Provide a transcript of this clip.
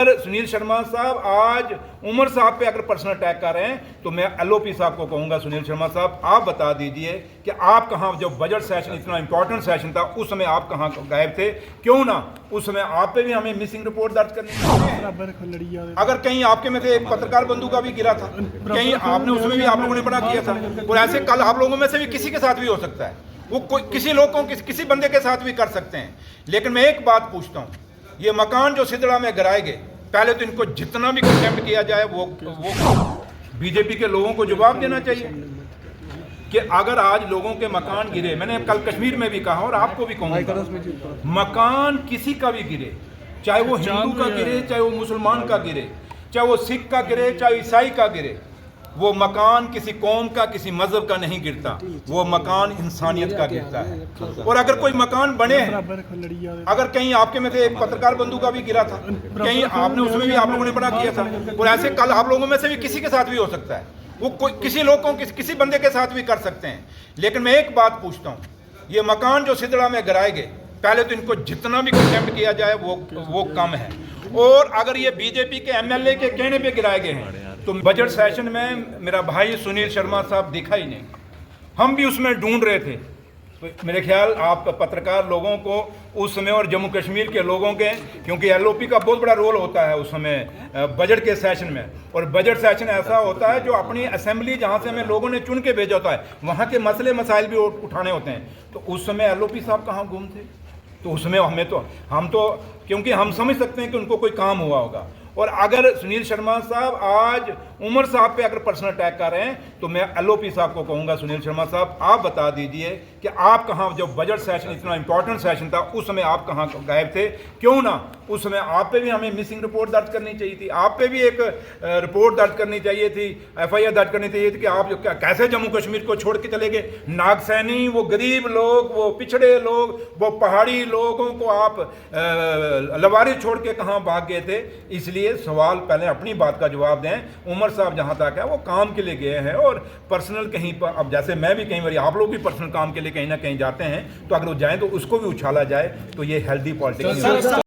सुनील शर्मा साहब आज उमर साहब पे अगर पर्सनल अटैक कर रहे हैं तो मैं एलओपी साहब को कहूंगा, सुनील शर्मा साहब आप बता दीजिए कि आप कहां, जब बजट सेशन इतना इंपॉर्टेंट सेशन था उस समय आप कहां गायब थे? क्यों ना उस समय आप पे भी हमें मिसिंग रिपोर्ट दर्ज करनी चाहिए। अगर कहीं आपके में से एक पत्रकार बंधु का भी गिरा था, कहीं आपने उसमें भी आप लोगों ने बड़ा किया था, और ऐसे कल आप लोगों में से भी किसी के साथ भी हो सकता है, वो किसी लोग को किसी बंदे के साथ भी कर सकते हैं। लेकिन मैं एक बात पूछता हूँ, ये मकान जो सिदड़ा में गिराए गए, पहले तो इनको जितना भी कंटेम्प्ट किया जाए वो बीजेपी के लोगों को जवाब देना चाहिए कि अगर आज लोगों के मकान गिरे, मैंने कल कश्मीर में भी कहा और आपको भी कहूँगा, मकान किसी का भी गिरे, चाहे वो हिंदू का गिरे, चाहे वो मुसलमान का गिरे, चाहे वो सिख का गिरे, चाहे ईसाई का गिरे, वो मकान किसी कौम का, किसी मजहब का नहीं गिरता, वो मकान इंसानियत का गिरता है। और अगर कोई मकान बने हैं, अगर कहीं आपके में से एक पत्रकार बंधु का भी गिरा था, कहीं आपने उसमें भी आप लोगों ने बड़ा किया था, और ऐसे कल आप लोगों में से भी किसी के साथ भी हो सकता है, वो किसी लोग को किसी बंदे के साथ भी कर सकते हैं। लेकिन मैं एक बात पूछता हूँ, ये मकान जो सिदड़ा में गिराए गए, पहले तो इनको जितना भी कंटेम्प्ट किया जाए वो कम है। और अगर ये बीजेपी के एमएलए के कहने पे गिराए गए हैं तो बजट सेशन में मेरा भाई सुनील शर्मा साहब दिखा ही नहीं, हम भी उसमें ढूंढ रहे थे। तो मेरे ख्याल आप पत्रकार लोगों को उस समय और जम्मू कश्मीर के लोगों के, क्योंकि एलओपी का बहुत बड़ा रोल होता है उस समय बजट के सेशन में, और बजट सेशन ऐसा होता है जो अपनी असेंबली जहाँ से हमें लोगों ने चुन के भेजा होता है, वहाँ के मसले मसाइल भी उठाने होते हैं। तो उस समय एलओपी साहब कहाँ गुम थे? तो उसमें हम तो क्योंकि हम समझ सकते हैं कि उनको कोई काम हुआ होगा। और अगर सुनील शर्मा साहब आज उमर साहब पे अगर पर्सनल अटैक कर रहे हैं तो मैं एलओपी साहब को कहूंगा, सुनील शर्मा साहब आप बता दीजिए कि आप कहां, जब बजट सेशन इतना इंपॉर्टेंट सेशन था उस समय आप कहां गायब थे? क्यों ना उस समय आप पे भी हमें मिसिंग रिपोर्ट दर्ज करनी चाहिए थी, आप पे भी एक रिपोर्ट दर्ज करनी चाहिए थी, एफआईआर दर्ज करनी चाहिए थी कि आप कैसे जम्मू कश्मीर को छोड़ के चले गए। नागसैनी, वो गरीब लोग, वो पिछड़े लोग, वो पहाड़ी लोगों को आप लवारिस छोड़ के कहाँ भाग गए थे? इसलिए सवाल पहले अपनी बात का जवाब दें। उमर साहब जहां तक है वो काम के लिए गए हैं, और पर्सनल कहीं पर, अब जैसे मैं भी कई बार, आप लोग भी पर्सनल काम के लिए कहीं ना कहीं जाते हैं, तो अगर वो जाएं तो उसको भी उछाला जाए, तो ये हेल्दी पॉलिटिक्स।